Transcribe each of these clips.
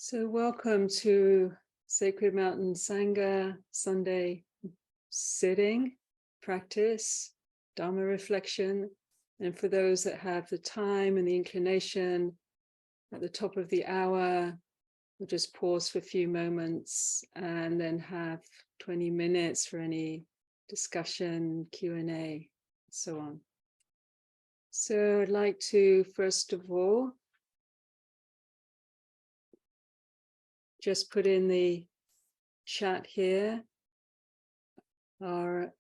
So welcome to Sacred Mountain Sangha Sunday sitting, practice, Dharma reflection. And for those that have the time and the inclination, at the top of the hour, we'll just pause for a few moments and then have 20 minutes for any discussion, Q&A, so on. So I'd like to, first of all, just put in the chat here the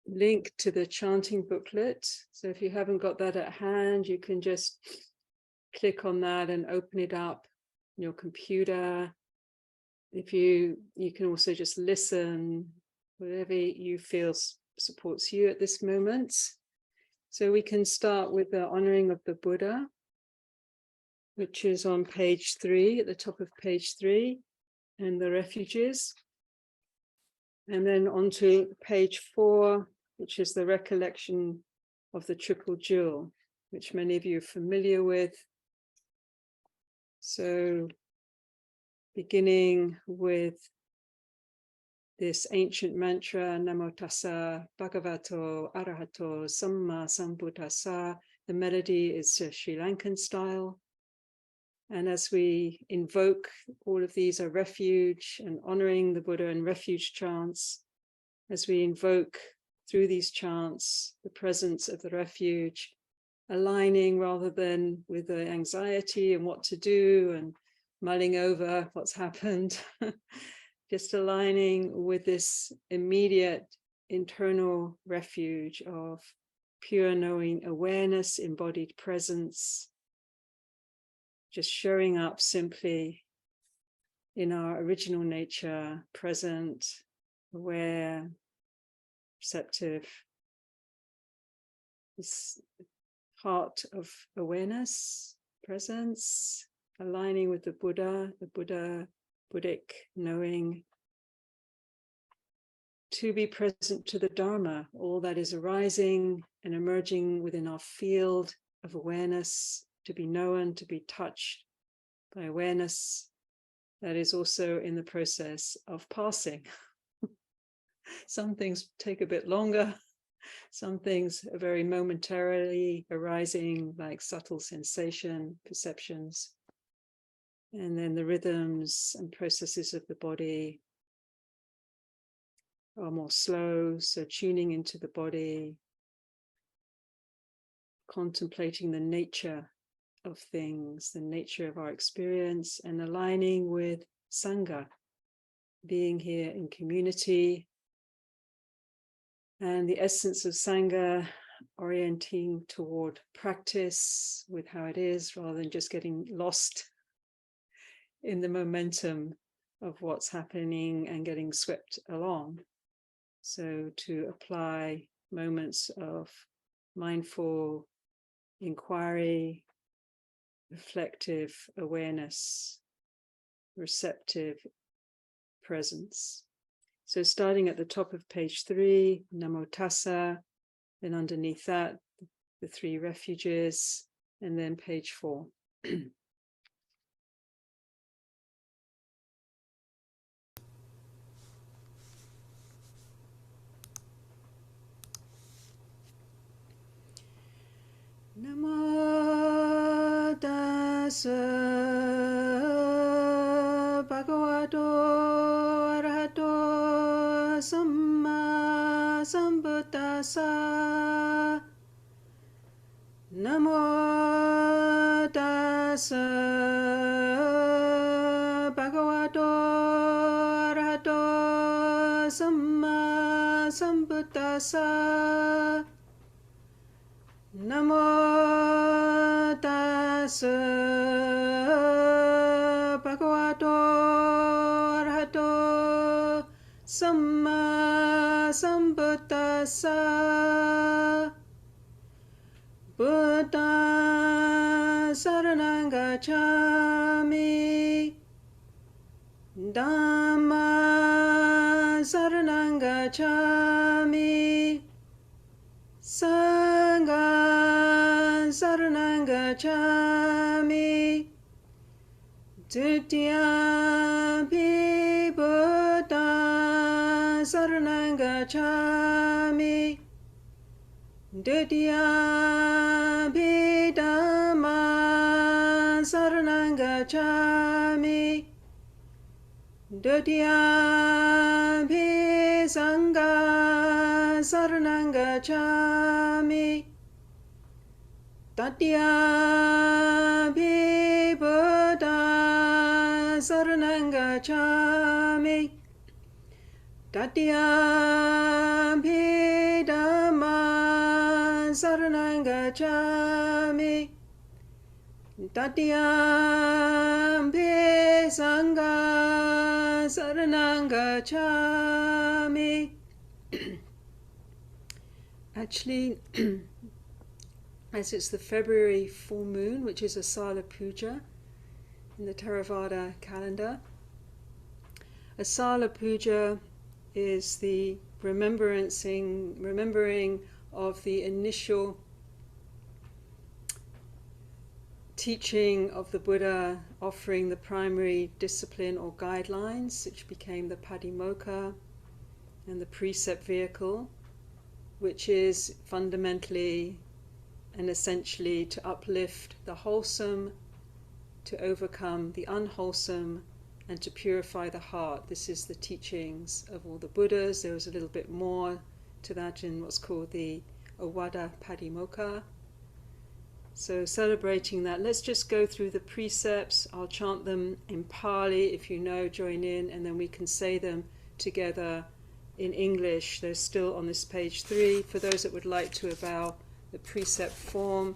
link to the chanting booklet. So if you haven't got that at hand, you can just click on that and open it up on your computer. If you can also just listen, whatever you feel supports you at this moment. So we can start with the honoring of the Buddha, which is on page 3, at the top of page 3, and the refuges. And then onto page 4, which is the recollection of the triple jewel, which many of you are familiar with. So beginning with this ancient mantra, Namo Tassa Bhagavato Arahato Samma Sambuddhassa. The melody is Sri Lankan style. And as we invoke, all of these are refuge and honoring the Buddha and refuge chants. As we invoke through these chants the presence of the refuge, aligning rather than with the anxiety and what to do and mulling over what's happened, just aligning with this immediate internal refuge of pure knowing awareness, embodied presence, just showing up simply in our original nature, present, aware, receptive, this heart of awareness, presence, aligning with the Buddha, Buddhic knowing, to be present to the Dharma, all that is arising and emerging within our field of awareness, to be known, to be touched by awareness that is also in the process of passing. Some things take a bit longer, some things are very momentarily arising, like subtle sensation, perceptions, and then the rhythms and processes of the body are more slow, so tuning into the body, contemplating the nature of things, the nature of our experience, and aligning with Sangha, being here in community, and the essence of Sangha orienting toward practice with how it is, rather than just getting lost in the momentum of what's happening and getting swept along. So to apply moments of mindful inquiry, reflective awareness, receptive presence. So starting at the top of page 3, Namo Tassa, then underneath that, the 3 refuges, and then page 4. Namo Tassa Bhagavato Arahato Samma Sambuddhassa. Namo Tassa Bhagavato Arahato Samma Sambuddhassa. Namo Tassa Bhagavato Arahato Samma Sambuddhassa. Buddha Saranang Gacchami, Dhamma Saranang Gacchami, Sangha gacchami, Dutiyampi Buddha saranang gacchami, Dutiyampi Dhamma saranang gacchami, Dutiyampi Sangha saranang gacchami, Tatyampi Buddha saranang gacchami, Tatyampi Dhamma saranang gacchami, Tatyampi Sangha saranang gacchami. Actually, as it's the February full moon, which is a Sala Puja in the Theravada calendar, a Sala Puja is the remembering of the initial teaching of the Buddha, offering the primary discipline or guidelines, which became the Padimokkha, and the precept vehicle, which is fundamentally and essentially to uplift the wholesome, to overcome the unwholesome, and to purify the heart. This is the teachings of all the Buddhas. There was a little bit more to that in what's called the Awada Padimokkha. So celebrating that, let's just go through the precepts. I'll chant them in Pali. If you know, join in, and then we can say them together in English. They're still on this page 3 for those that would like to avow the precept form.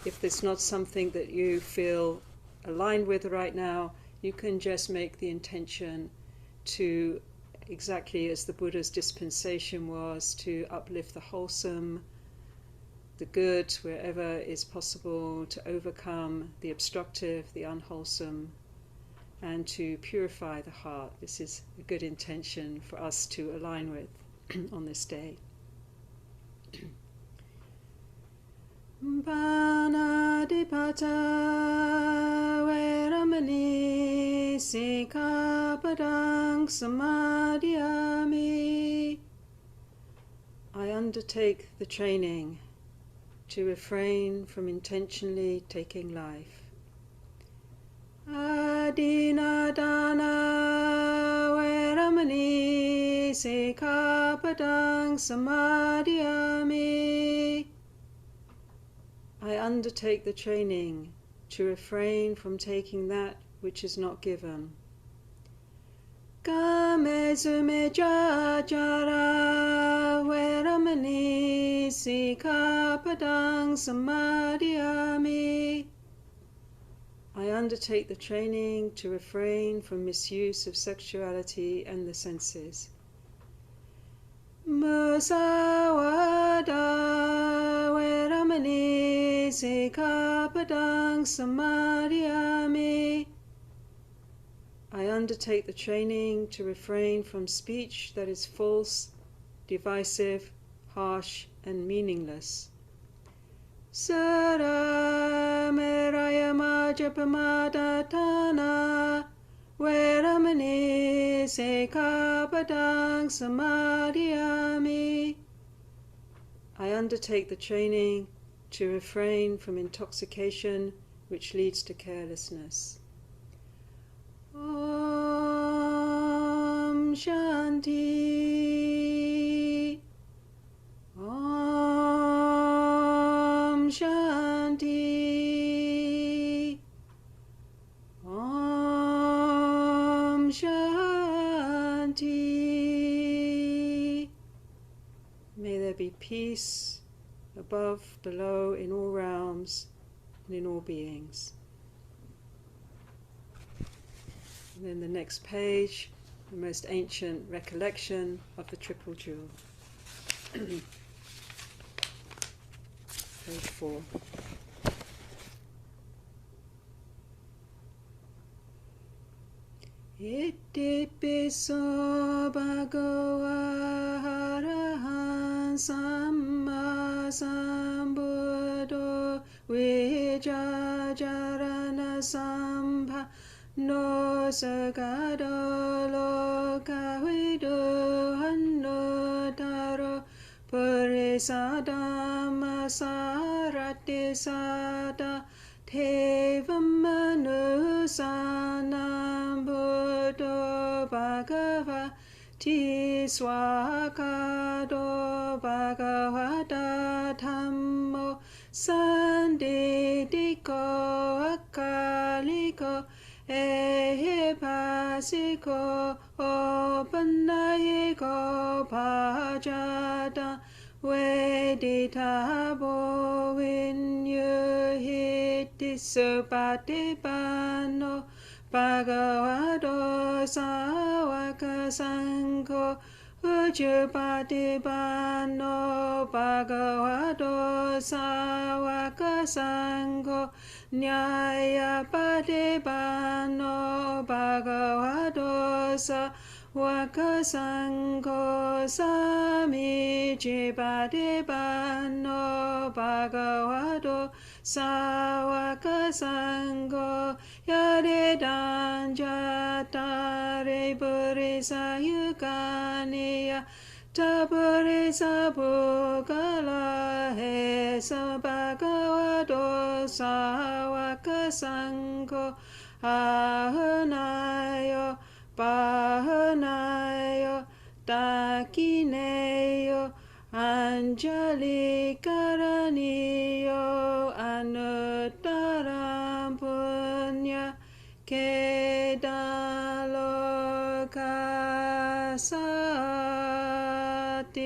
If it's not something that you feel aligned with right now, you can just make the intention to, exactly as the Buddha's dispensation was, to uplift the wholesome, the good wherever is possible, to overcome the obstructive, the unwholesome, and to purify the heart. This is a good intention for us to align with on this day. Panadipata Veramani Sikapadang Samadhyami. I undertake the training to refrain from intentionally taking life. Adinadana Veramani Sikapadang Samadhyami. I undertake the training to refrain from taking that which is not given. Kamezumejajara Veramani Sikapadang Samadhyami. I undertake the training to refrain from misuse of sexuality and the senses. Musawada Veramani Sikapadang Samadhyami. I undertake the training to refrain from speech that is false, divisive, harsh, and meaningless. Sara Merayama Japamadatana Veramani Sikapadang Samadhyami. I undertake the training to refrain from intoxication which leads to carelessness. Om Shanti. Om Shanti. Om Shanti. May there be peace above, below, in all realms, and in all beings. And then the next page, the most ancient recollection of the Triple Jewel. Page 4. Itipiso bhagava arahan samma sambuddho teja jarana sambha no sagado loka vidu hanno taro purisadama sarati sada Tevamanusana Buddho Bhagavati Swakado Bhagavata Dhammo Sandidiko Akaliko Ehipasiko Opanayiko Bhajada Veditabo Vinyuhiti Supatipano Bhagavado Sawaka Sangho Ujupatipano Bhagavado Sawaka Sangho Nyaya Patipano Bhagavado Sawaka Sangho Samichi Patipano Bhagavado Sawaka Sangho Yadidan Jatare Purisa Yukaniya Tapurisa Bukala Hesa Bhagavado Sawaka Sangho Ahanayo Pahanayo Dakineyo Anjali Karaniyo Anuttaram Punya Kedaloka Sati.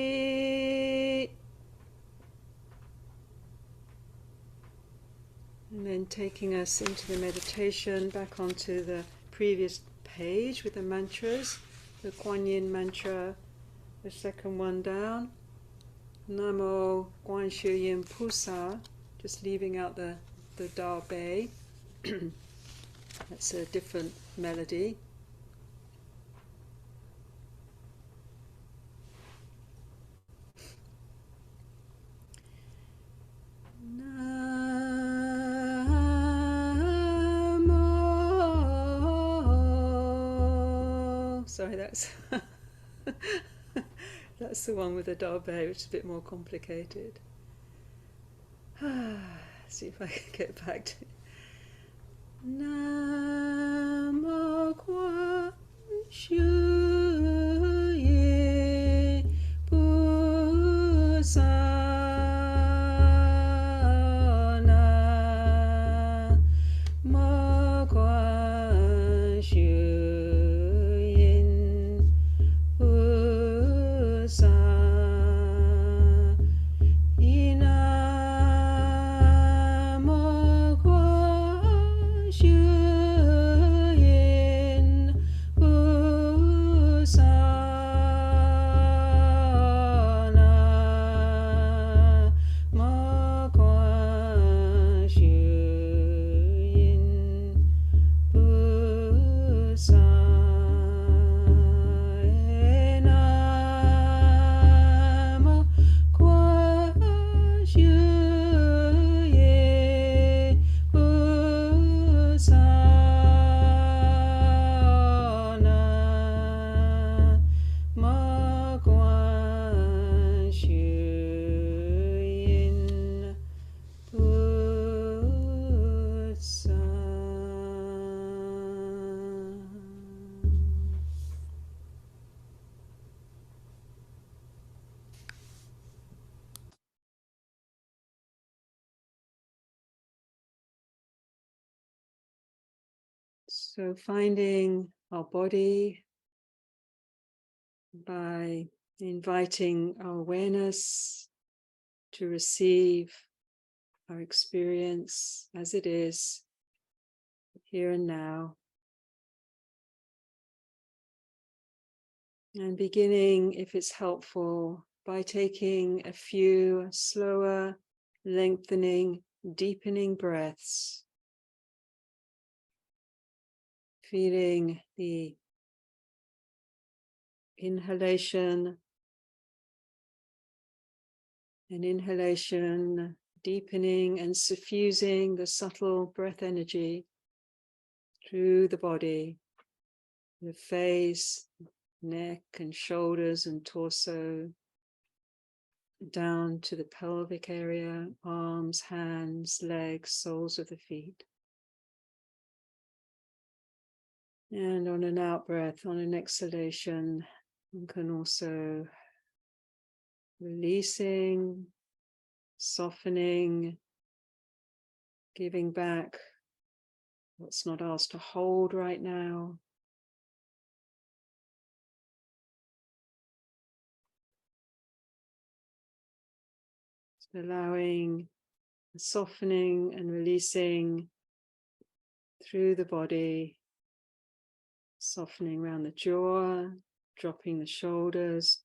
And then taking us into the meditation back onto the previous page with the mantras, the Kuan Yin mantra, the second one down. Namo Guan Shu Yin Pusa, just leaving out the Da Bei. That's a different melody. Namo. Sorry, that's that's the one with the Da Bei, which is a bit more complicated. See if I can get back to it. Namo Guan Shu Yin Pusa Namo Guan Shu Yin Pusa So finding our body by inviting our awareness to receive our experience as it is, here and now. And beginning, if it's helpful, by taking a few slower, lengthening, deepening breaths. Feeling the inhalation and inhalation deepening and suffusing the subtle breath energy through the body, the face, neck and shoulders and torso, down to the pelvic area, arms, hands, legs, soles of the feet. And on an out breath, on an exhalation, you can also releasing, softening, giving back what's not ours to hold right now. Allowing softening and releasing through the body, softening around the jaw, dropping the shoulders,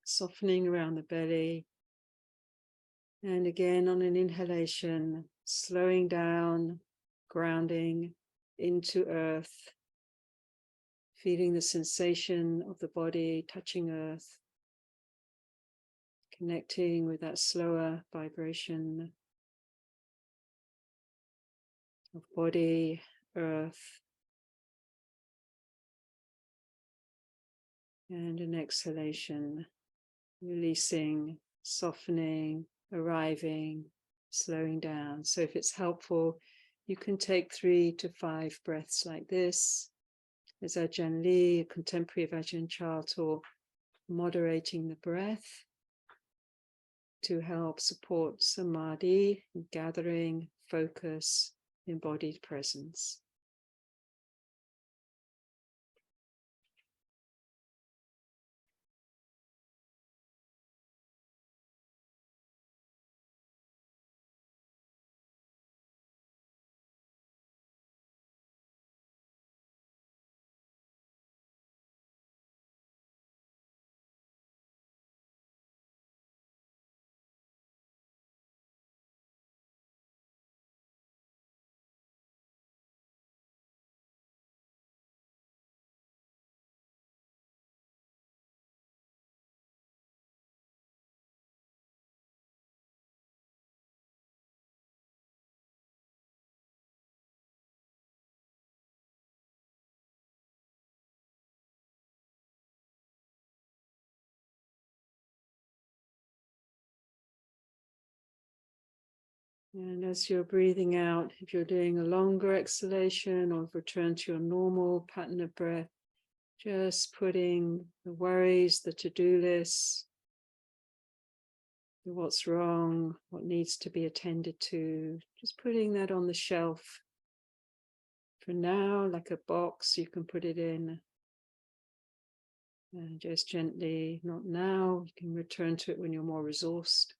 softening around the belly. And again on an inhalation, slowing down, grounding into earth, feeling the sensation of the body touching earth, connecting with that slower vibration of body, earth, and an exhalation, releasing, softening, arriving, slowing down. So if it's helpful, you can take 3 to 5 breaths like this. As Ajahn Lee, a contemporary of Ajahn Chah, taught, moderating the breath to help support samadhi, gathering, focus, embodied presence. And as you're breathing out, if you're doing a longer exhalation or return to your normal pattern of breath, just putting the worries, the to-do lists, what's wrong, what needs to be attended to, just putting that on the shelf for now, like a box you can put it in. And just gently, not now, you can return to it when you're more resourced.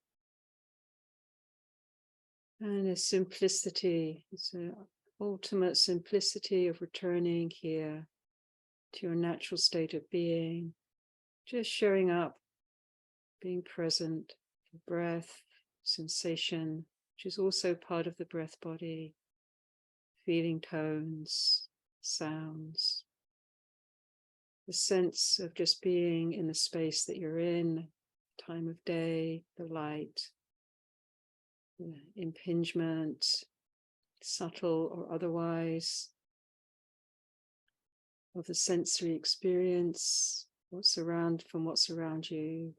And a simplicity, it's an ultimate simplicity of returning here to your natural state of being, just showing up, being present, breath, sensation, which is also part of the breath body, feeling tones, sounds, the sense of just being in the space that you're in, time of day, the light, the impingement, subtle or otherwise, of the sensory experience, what's around you,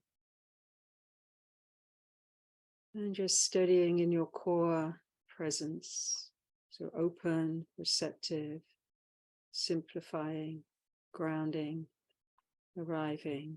and just steadying in your core presence. So open, receptive, simplifying, grounding, arriving.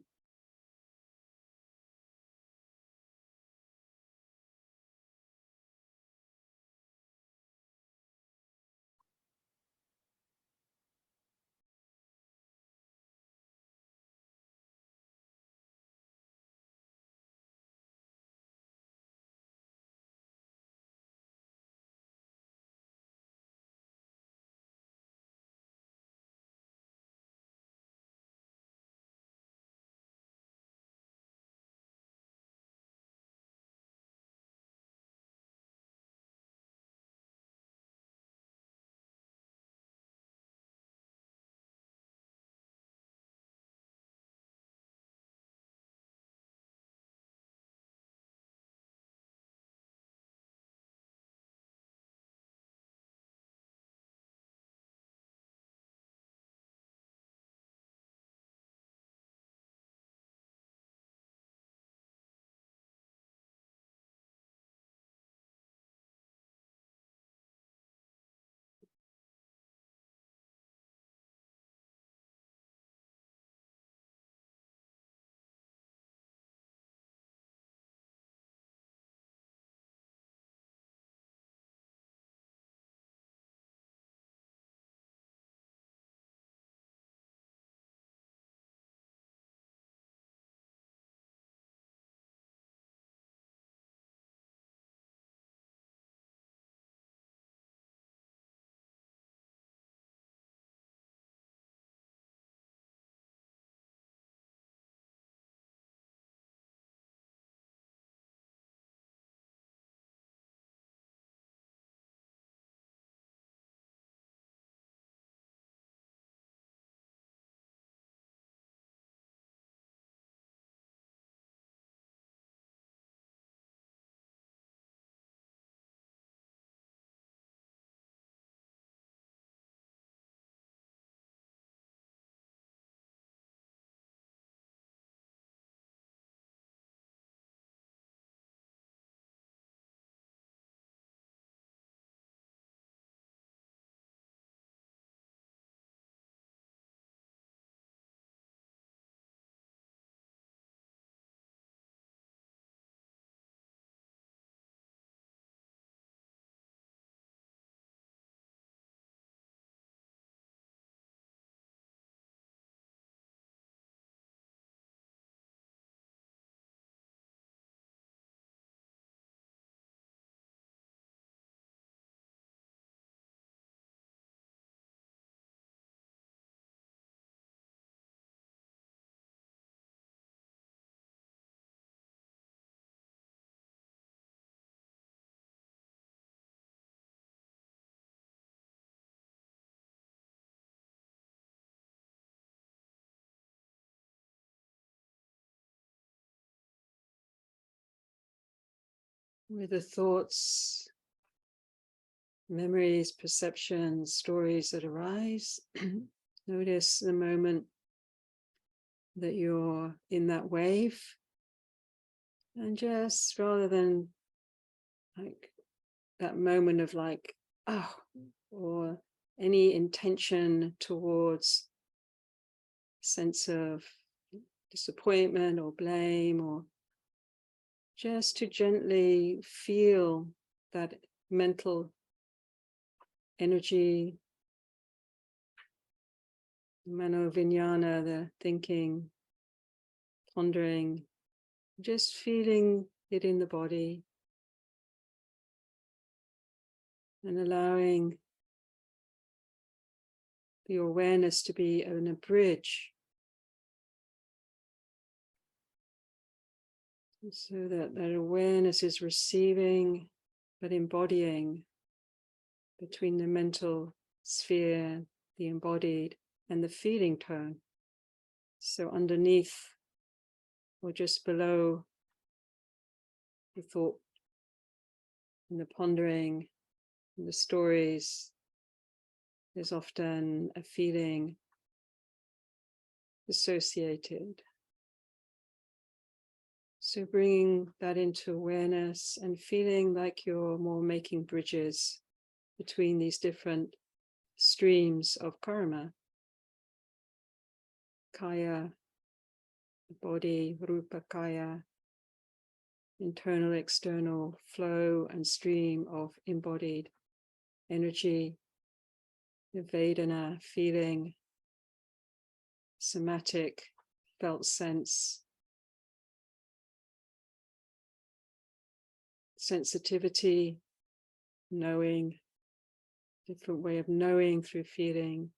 with the thoughts, memories, perceptions, stories that arise. Notice the moment that you're in that wave, and just rather than like that moment of like, oh, or any intention towards sense of disappointment or blame, or just to gently feel that mental energy, mano-vijnana, the thinking, pondering, just feeling it in the body and allowing your awareness to be a bridge so that that awareness is receiving but embodying between the mental sphere, the embodied, and the feeling tone. So underneath or just below the thought and the pondering and the stories, there's often a feeling associated. So bringing that into awareness and feeling like you're more making bridges between these different streams of karma. Kaya, body, rupa kaya, internal, external flow and stream of embodied energy, the Vedana, feeling, somatic, felt sense, sensitivity, knowing, different way of knowing through feeling.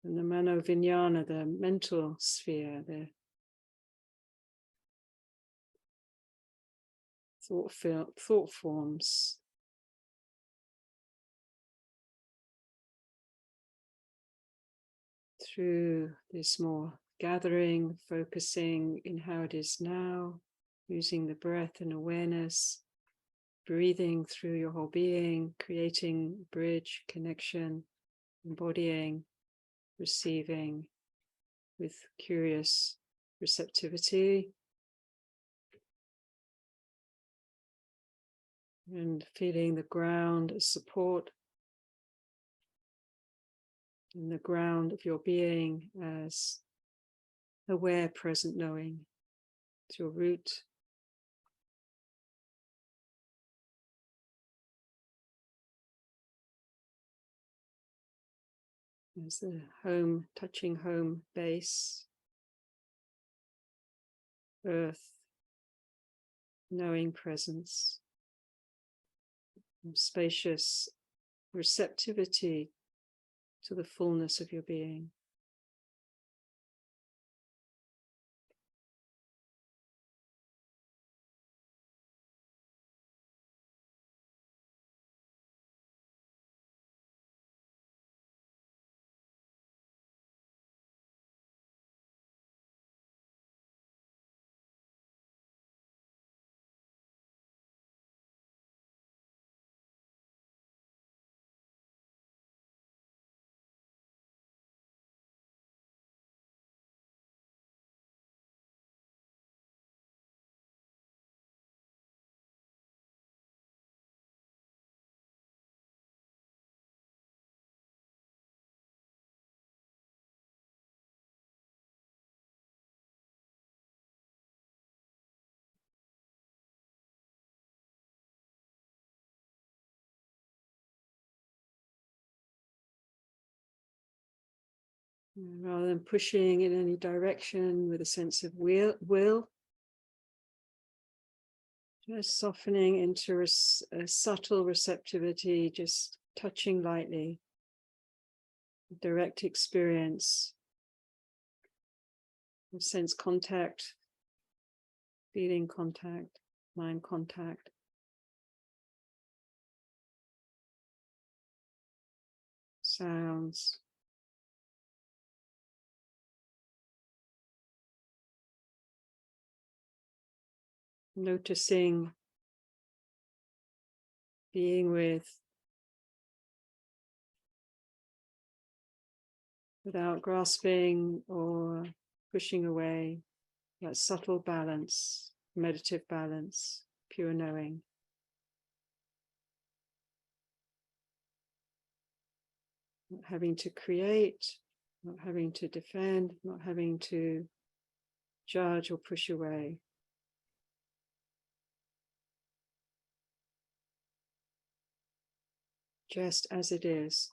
And the mano-vijnana, the mental sphere, the thought forms. Through this more gathering, focusing in how it is now, using the breath and awareness, breathing through your whole being, creating bridge, connection, embodying, receiving with curious receptivity, and feeling the ground as support, and the ground of your being as aware, present knowing. It's your root. As the home, touching home base, earth, knowing presence, and spacious receptivity to the fullness of your being. Rather than pushing in any direction with a sense of will, just softening into a subtle receptivity, just touching lightly, direct experience of sense contact, feeling contact, mind contact. Sounds, noticing, being with, without grasping or pushing away, that subtle balance, meditative balance, pure knowing. Not having to create, not having to defend, not having to judge or push away. Just as it is.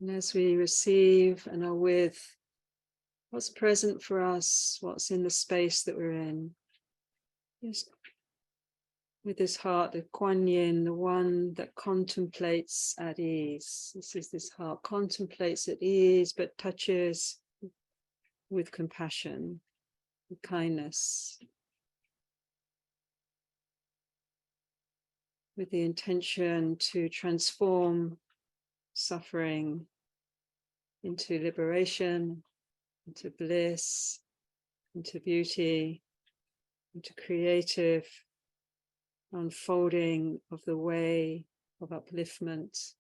And as we receive and are with what's present for us, what's in the space that we're in, just with this heart, the Kuan Yin, the one that contemplates at ease. This is this heart, contemplates at ease, but touches with compassion, with kindness, with the intention to transform suffering into liberation, into bliss, into beauty, into creative unfolding of the way of upliftment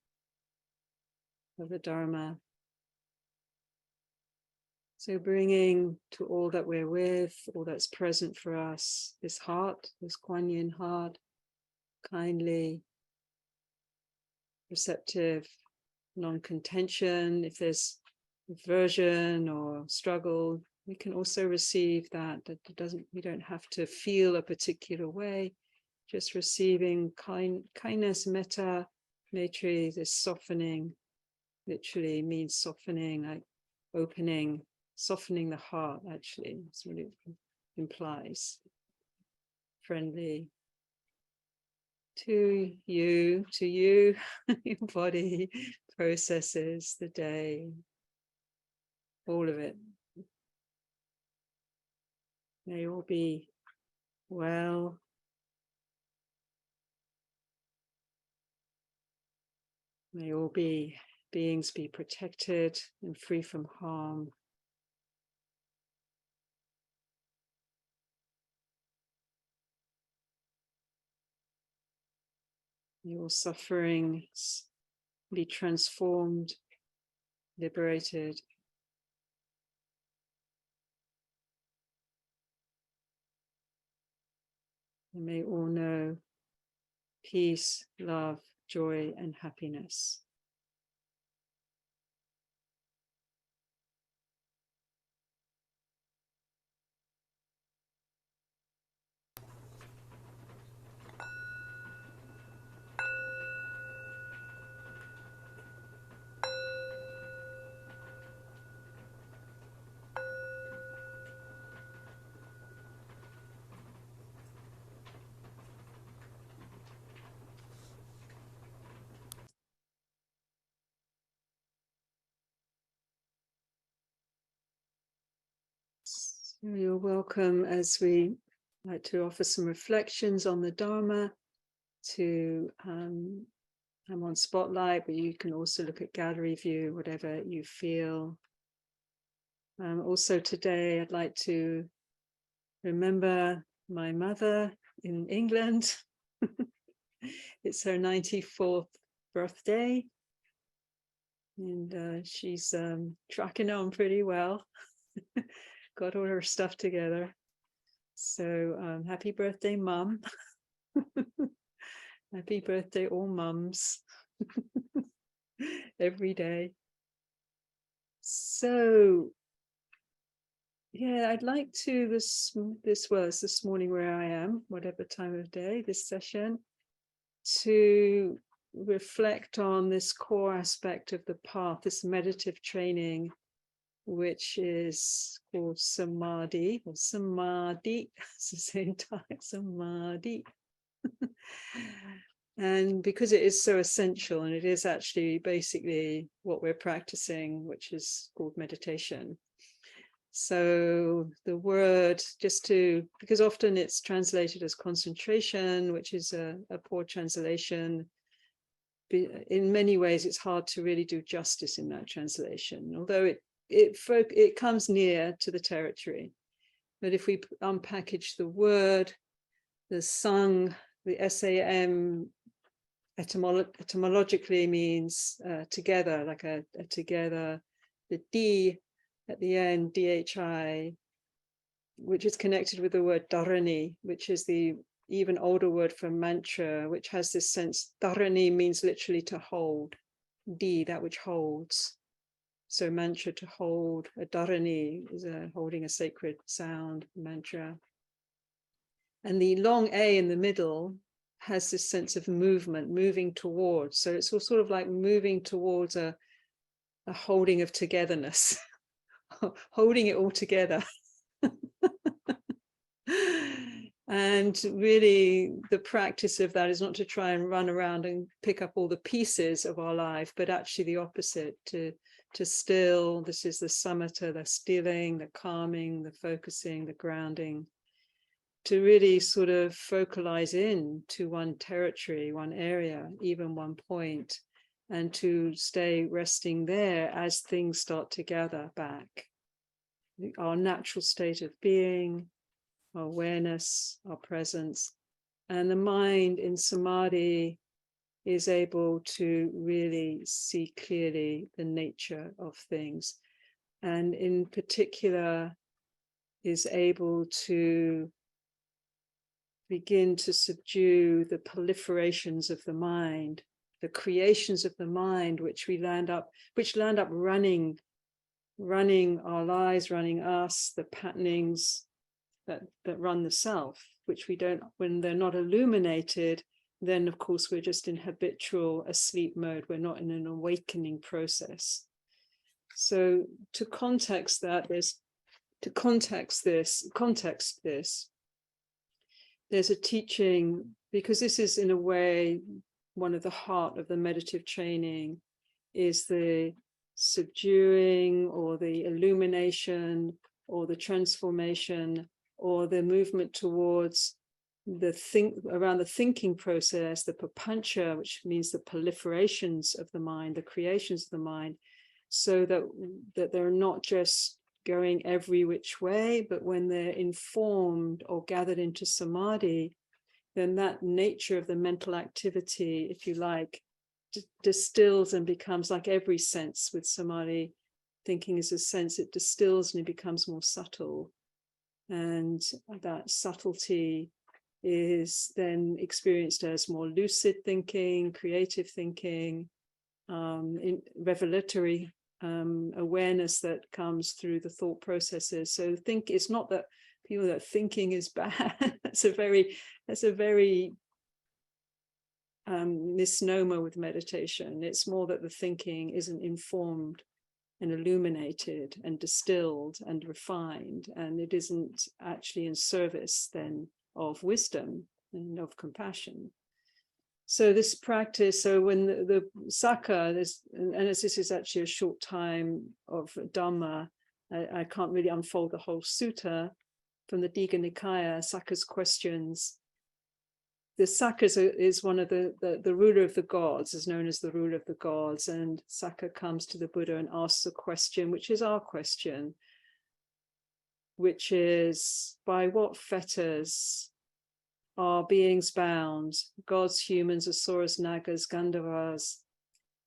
of the Dharma. So bringing to all that we're with, all that's present for us, this heart, this Kuan Yin heart, kindly, receptive, non-contention. If there's aversion or struggle, we can also receive that. That doesn't, we don't have to feel a particular way. Just receiving kindness, metta, maitri, this softening, literally means softening, like opening, softening the heart, actually. That's what it implies. Friendly to you, your body, processes, the day, all of it. May all be well. May all beings be protected and free from harm. May all sufferings be transformed, liberated. And may all know peace, love, joy, and happiness. So you're welcome as we like to offer some reflections on the Dharma. I'm on Spotlight, but you can also look at gallery view, whatever you feel. Also today, I'd like to remember my mother in England. It's her 94th birthday, and she's tracking on pretty well. Got all her stuff together. So happy birthday, Mum. Happy birthday, all mums. Every day. So yeah, I'd like to this morning where I am, whatever time of day, this session, to reflect on this core aspect of the path, this meditative training, which is called samadhi, or samadhi, it's the same time, samadhi. And because it is so essential, and it is actually basically what we're practicing, which is called meditation. So the word, because often it's translated as concentration, which is a poor translation. In many ways, it's hard to really do justice in that translation, although it comes near to the territory. But if we unpackage the word, the sang, the SAM etymologically means together, like a together. The D at the end, DHI, which is connected with the word dharani, which is the even older word for mantra, which has this sense. Dharani means literally to hold. D, that which holds. So mantra, to hold. A dharani is holding a sacred sound, mantra. And the long A in the middle has this sense of movement, moving towards. So it's all sort of like moving towards a holding of togetherness, holding it all together. And really the practice of that is not to try and run around and pick up all the pieces of our life, but actually the opposite, to still. This is the samatha, the stilling, the calming, the focusing, the grounding, to really sort of focalize in to one territory, one area, even one point, and to stay resting there as things start to gather back. Our natural state of being, our awareness, our presence, and the mind in samadhi is able to really see clearly the nature of things, and in particular is able to begin to subdue the proliferations of the mind, the creations of the mind, which land up running our lives, running us, the patternings that run the self, which we don't, when they're not illuminated, then of course we're just in habitual asleep mode. We're not in an awakening process. So to context this, there's a teaching, because this is in a way one of the heart of the meditative training, is the subduing or the illumination or the transformation or the movement towards around the thinking process, the papancha, which means the proliferations of the mind, the creations of the mind, so that they're not just going every which way, but when they're informed or gathered into samadhi, then that nature of the mental activity, if you like, distills and becomes like every sense with samadhi. Thinking is a sense, it distills and it becomes more subtle. And that subtlety is then experienced as more lucid thinking, creative thinking, revelatory awareness that comes through the thought processes. So it's not that people that thinking is bad. that's a very misnomer with meditation. It's more that the thinking isn't informed and illuminated and distilled and refined, and it isn't actually in service then of wisdom and of compassion. So this practice, so when the Sakha, and as this is actually a short time of Dharma, I can't really unfold the whole sutta from the Digha Nikaya, Sakha's questions. The Sakha is one of the ruler of the gods, is known as the ruler of the gods, and Sakha comes to the Buddha and asks a question, which is our question. which is, by what fetters are beings bound, gods, humans, asuras, nagas, gandharvas,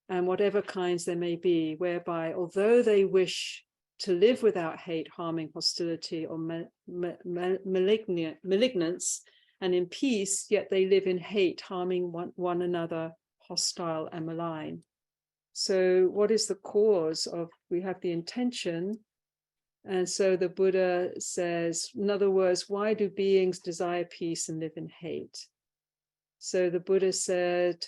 and whatever kinds there may be, whereby, although they wish to live without hate, harming, hostility, or malignance, and in peace, yet they live in hate, harming one another, hostile and malign. So what is the cause of, we have the intention, and so the Buddha says, in other words, why do beings desire peace and live in hate? So the Buddha said,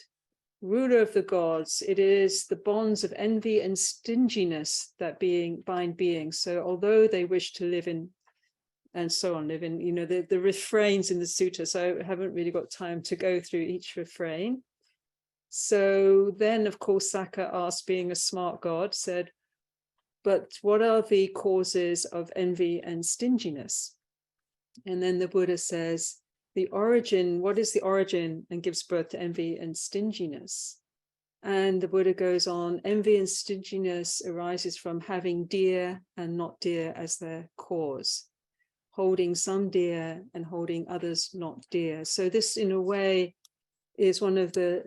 ruler of the gods, it is the bonds of envy and stinginess that bind beings. So although they wish to live in, and so on, live in, you know, the refrains in the sutta, so I haven't really got time to go through each refrain. So then, of course, Sakka asked, being a smart god, said, but what are the causes of envy and stinginess? And then the Buddha says, the origin, what is the origin, and gives birth to envy and stinginess. And the Buddha goes on, envy and stinginess arises from having dear and not dear as their cause, holding some dear and holding others not dear. So this, in a way, is one of the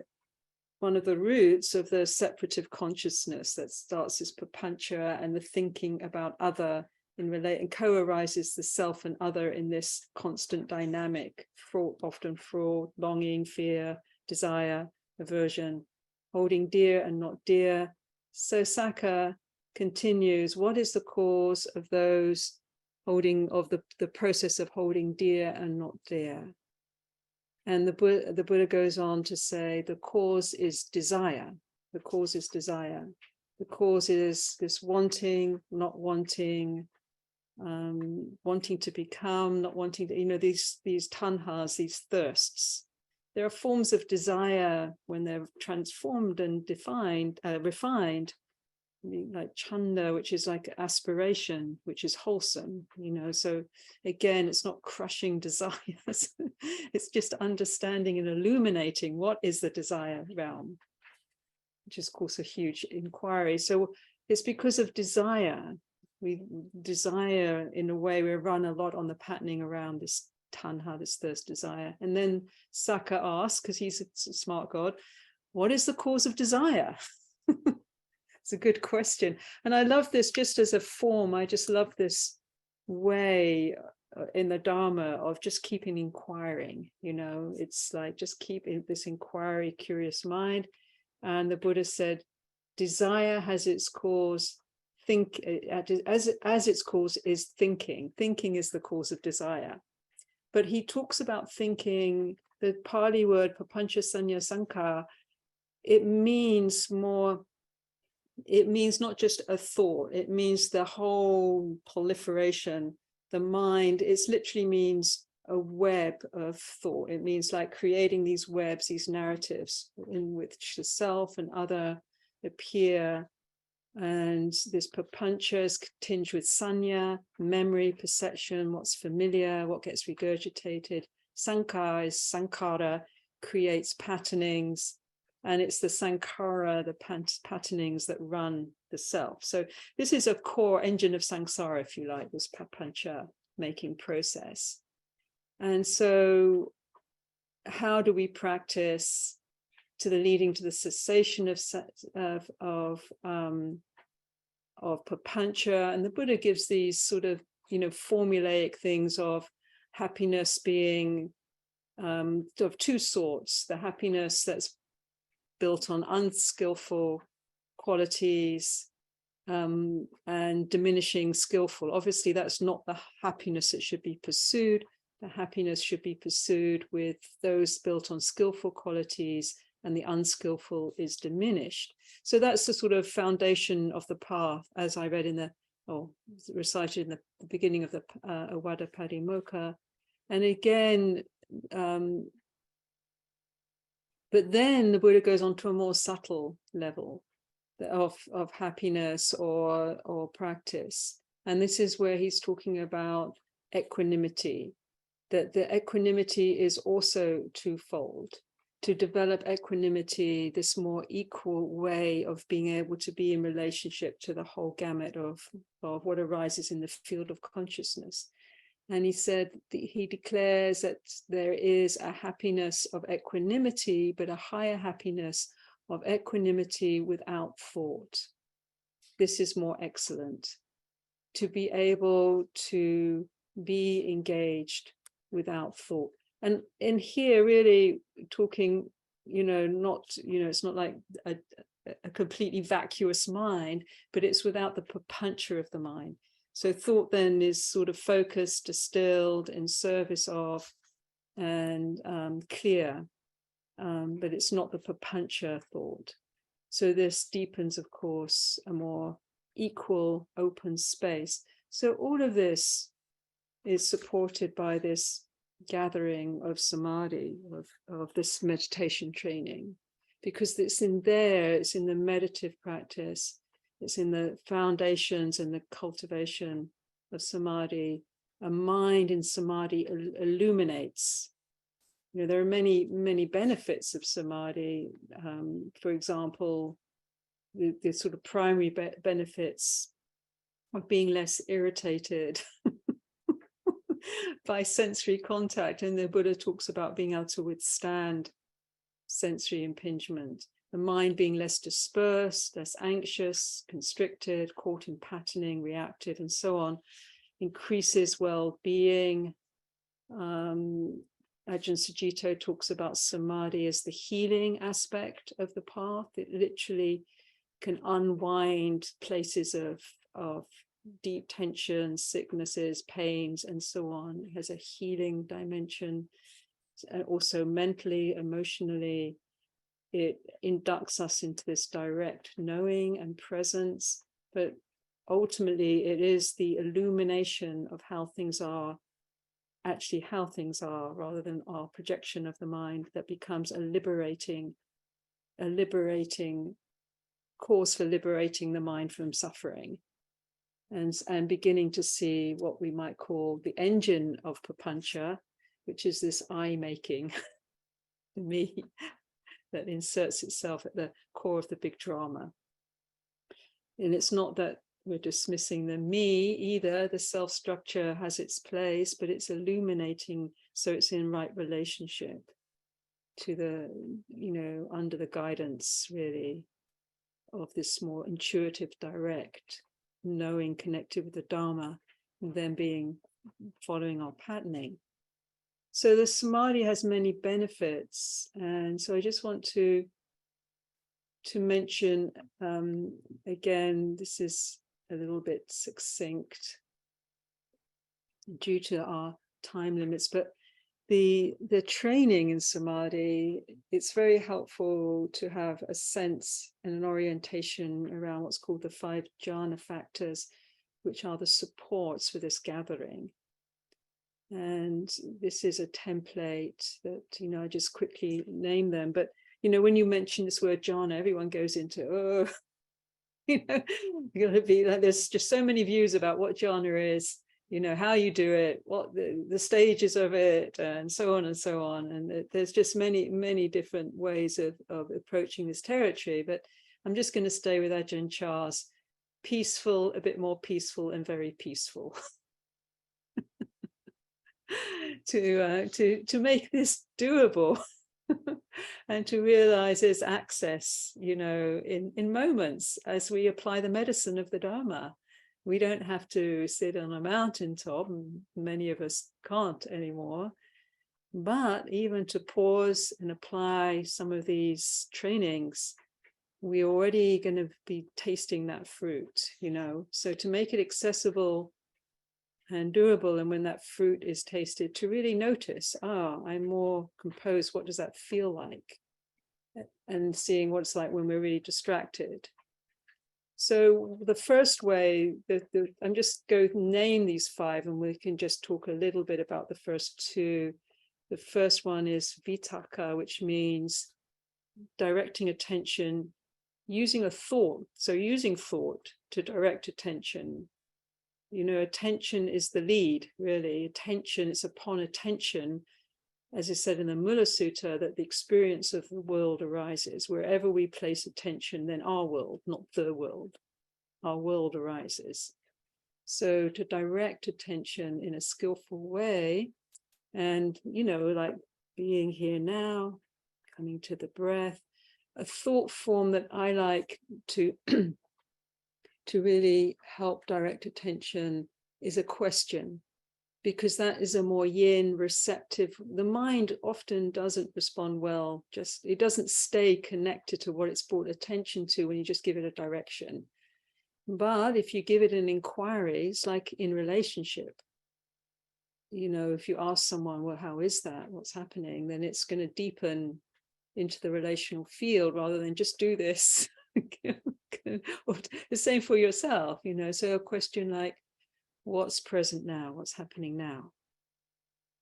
roots of the separative consciousness that starts as papancha and the thinking about other and co-arises the self and other in this constant dynamic, often fraud, longing, fear, desire, aversion, holding dear and not dear. So Sakka continues, what is the cause of those holding, of the process of holding dear and not dear? And the Buddha goes on to say, the cause is desire. The cause is desire. The cause is this wanting, not wanting, wanting to become, not wanting to, you know, these tanhas, these thirsts. There are forms of desire when they're transformed and refined, like chanda, which is like aspiration, which is wholesome, you know. So again, it's not crushing desires. It's just understanding and illuminating what is the desire realm, which is, of course, a huge inquiry. So it's because of desire. We desire, in a way, we run a lot on the patterning around this tanha, this thirst, desire. And then Sakka asks, because he's a smart god, what is the cause of desire? It's a good question. And I love this just as a form. I just love this way in the Dharma of just keeping inquiring, you know. It's like just keeping this inquiry, curious mind. And the Buddha said, desire has its cause, as its cause is thinking. Thinking is the cause of desire. But he talks about thinking, the Pali word papancha sanya sankara, it means more, it means not just a thought, it means the whole proliferation, the mind. It literally means a web of thought. It means like creating these webs, these narratives in which the self and other appear. And this papancha is tinged with sanya, memory, perception, what's familiar, what gets regurgitated. Sankara is sankara, creates patternings, and it's the sankara, the patternings that run the self. So this is a core engine of samsara, if you like, this papancha making process. And so how do we practice to the leading to the cessation of papancha? And the Buddha gives these sort of, you know, formulaic things of happiness being of two sorts: the happiness that's built on unskillful qualities and diminishing skillful. Obviously, that's not the happiness that should be pursued. The happiness should be pursued with those built on skillful qualities, and the unskillful is diminished. So that's the sort of foundation of the path, as I read in the, or recited in the beginning of the Awada Padimokkha. And again, but then the Buddha goes on to a more subtle level of happiness or practice. And this is where he's talking about equanimity, that the equanimity is also twofold. to develop equanimity, this more equal way of being able to be in relationship to the whole gamut of what arises in the field of consciousness. And he said, he declares that there is a happiness of equanimity, but a higher happiness of equanimity without thought. This is more excellent, to be able to be engaged without thought. And in here, really talking, not, it's not like a completely vacuous mind, but it's without the papancha of the mind. So thought then is sort of focused, distilled, in service of, and clear, but it's not the papancha thought. So this deepens, of course, a more equal, open space. So all of this is supported by this gathering of samadhi, of this meditation training, because it's in there, it's in the meditative practice, it's in the foundations and the cultivation of samadhi. A mind in samadhi illuminates. There are many, many benefits of samadhi. For example, the sort of primary benefits of being less irritated by sensory contact. And the Buddha talks about being able to withstand sensory impingement. The mind being less dispersed, less anxious, constricted, caught in patterning, reactive, and so on, increases well-being. Ajahn Sujito talks about samadhi as the healing aspect of the path. It literally can unwind places of deep tension, sicknesses, pains, and so on. It has a healing dimension. Also mentally, emotionally, it inducts us into this direct knowing and presence. But ultimately, it is the illumination of how things are, actually how things are, rather than our projection of the mind, that becomes a liberating cause for liberating the mind from suffering, and beginning to see what we might call the engine of papancha, which is this I-making, the me, that inserts itself at the core of the big drama. And it's not that we're dismissing the me either. The self-structure has its place, but it's illuminating, so it's in right relationship to the, under the guidance, really, of this more intuitive, direct knowing connected with the Dharma, and then following our patterning. So the samadhi has many benefits, and so I just want to mention again, this is a little bit succinct due to our time limits, but the training in samadhi, it's very helpful to have a sense and an orientation around what's called the 5 jhana factors, which are the supports for this gathering. And this is a template that, I just quickly name them. But, when you mention this word jhana, everyone goes into, you're going to be like, there's just so many views about what jhana is, how you do it, what the stages of it, and so on and so on. And there's just many, many different ways of approaching this territory. But I'm just going to stay with Ajahn Chah's peaceful, a bit more peaceful, and very peaceful. to make this doable and to realize there's access, in moments as we apply the medicine of the Dharma. We don't have to sit on a mountaintop, and many of us can't anymore, but even to pause and apply some of these trainings, we're already going to be tasting that fruit, so to make it accessible and doable, and when that fruit is tasted, to really notice, I'm more composed, what does that feel like? And seeing what it's like when we're really distracted. So the first way, I'm just going to name these 5, and we can just talk a little bit about the first 2. The first one is vitakka, which means directing attention, using a thought. So using thought to direct attention. Attention is the lead, really. Attention, it's upon attention as is said in the Mula Sutta, that the experience of the world arises. Wherever we place attention, then our world, not the world, our world arises. So to direct attention in a skillful way, and, like being here now, coming to the breath, a thought form that I like to, to really help direct attention is a question, because that is a more yin, receptive. The mind often doesn't respond well, it doesn't stay connected to what it's brought attention to when you just give it a direction. But if you give it an inquiry, it's like in relationship. If you ask someone, well, how is that? What's happening? Then it's going to deepen into the relational field rather than just do this. Or the same for yourself, so a question like, what's present now? What's happening now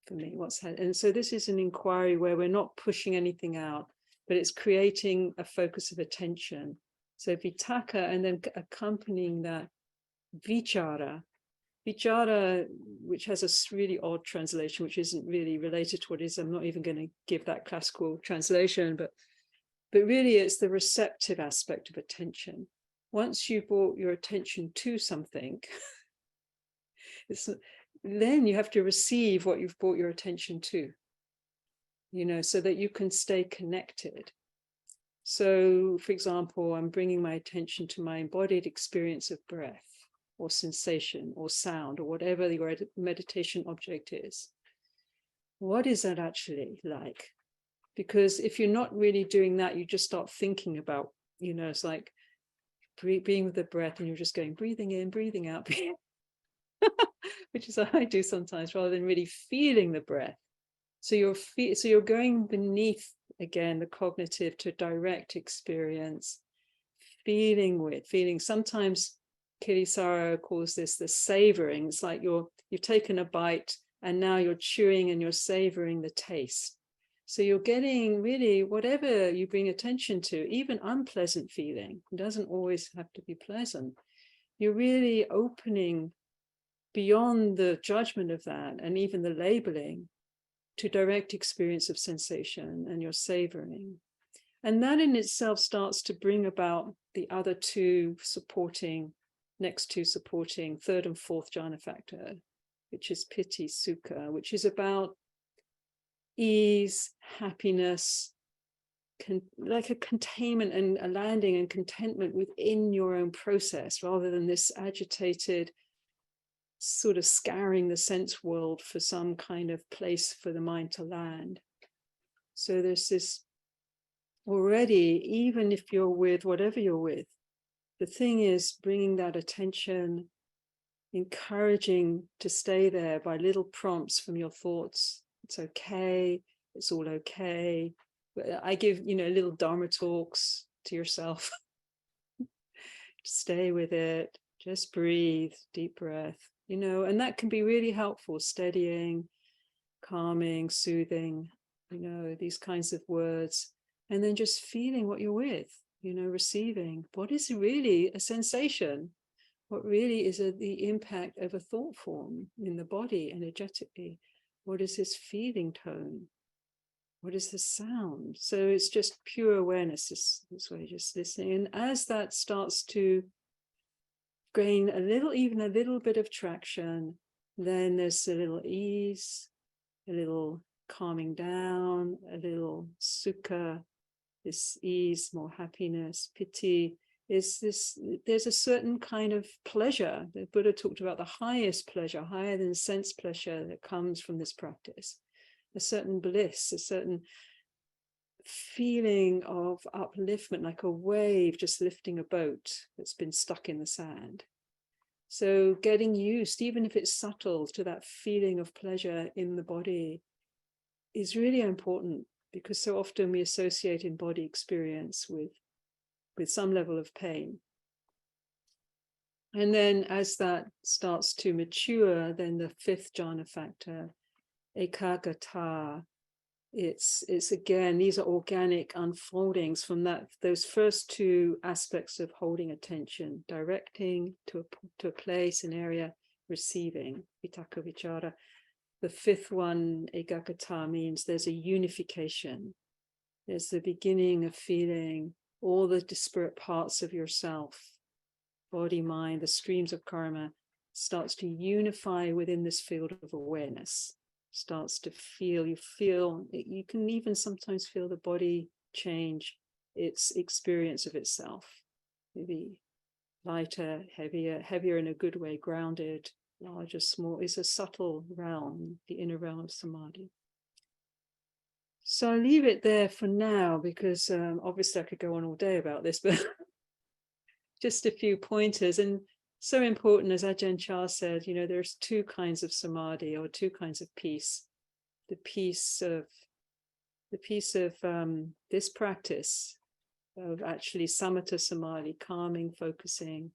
for me? And so this is an inquiry where we're not pushing anything out, but it's creating a focus of attention. So vitaka, and then accompanying that vichara, which has a really odd translation, which isn't really related to what it is. I'm not even going to give that classical translation, but really it's the receptive aspect of attention. Once you brought your attention to something, then you have to receive what you've brought your attention to, so that you can stay connected. So, for example, I'm bringing my attention to my embodied experience of breath or sensation or sound or whatever your meditation object is. What is that actually like? Because if you're not really doing that, you just start thinking about, it's like being with the breath and you're just going breathing in, breathing out, which is what I do sometimes, rather than really feeling the breath. So you're going beneath, again, the cognitive to direct experience, feeling. Sometimes Thanissara calls this the savoring. It's like you've taken a bite and now you're chewing and you're savoring the taste. So you're getting really whatever you bring attention to, even unpleasant feeling. It doesn't always have to be pleasant. You're really opening beyond the judgment of that and even the labeling to direct experience of sensation, and you're savoring. And that in itself starts to bring about the other next two supporting third and fourth jhana factor, which is piti sukha, which is about ease, happiness, like a containment and a landing and contentment within your own process, rather than this agitated sort of scouring the sense world for some kind of place for the mind to land. So there's this already, even if you're with whatever you're with, the thing is bringing that attention, encouraging to stay there by little prompts from your thoughts. It's okay, it's all okay. I give, little Dharma talks to yourself. Stay with it, just breathe, deep breath, and that can be really helpful, steadying, calming, soothing, these kinds of words. And then just feeling what you're with, receiving. What is really a sensation? What really is the impact of a thought form in the body energetically? What is this feeling tone? What is the sound? So it's just pure awareness, this way, just listening. And as that starts to gain even a little bit of traction, then there's a little ease, a little calming down, a little sukha, this ease, more happiness. Piti is this, there's a certain kind of pleasure. The Buddha talked about the highest pleasure, higher than sense pleasure, that comes from this practice. A certain bliss, a certain feeling of upliftment, like a wave just lifting a boat that's been stuck in the sand. So getting used, even if it's subtle, to that feeling of pleasure in the body is really important, because so often we associate embodied experience with some level of pain. And then as that starts to mature, then the fifth jhana factor, ekaggata, it's again, these are organic unfoldings from those first two aspects of holding attention, directing to a place, an area, receiving, vitaka vichara. The fifth one, Ekagata, means there's a unification. There's the beginning of feeling all the disparate parts of yourself, body, mind, the streams of karma, starts to unify within this field of awareness. Starts to feel, you can even sometimes feel the body change its experience of itself. Maybe lighter, heavier in a good way, grounded, larger, small. It's a subtle realm, the inner realm of samadhi. So I'll leave it there for now, because obviously I could go on all day about this, but just a few pointers. And so important, as Ajahn Chah said, there's two kinds of samadhi, or two kinds of peace. The peace of this practice of actually samatha samadhi, calming, focusing,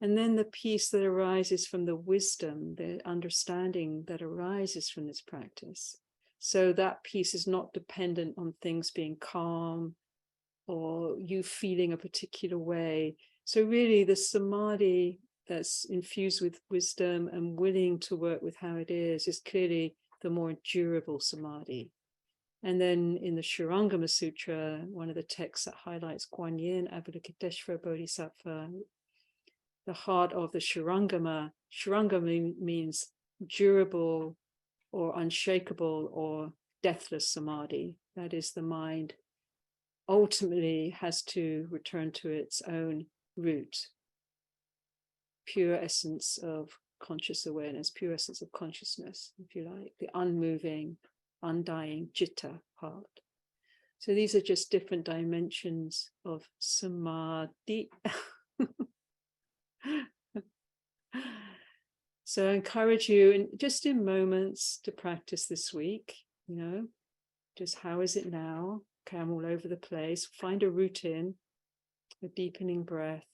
and then the peace that arises from the wisdom, the understanding that arises from this practice. So that peace is not dependent on things being calm or you feeling a particular way. So really the samadhi that's infused with wisdom and willing to work with how it is clearly the more durable samadhi. And then in the Shurangama Sutra, one of the texts that highlights Kuan Yin, Avalokiteshvara Bodhisattva, the heart of the Shurangama means durable or unshakable or deathless samadhi. That is, the mind ultimately has to return to its own root, pure essence of conscious awareness, pure essence of consciousness, if you like, the unmoving, undying citta part. So these are just different dimensions of samadhi. So I encourage you, just in moments, to practice this week, just how is it now? Okay, I'm all over the place. Find a routine, a deepening breath,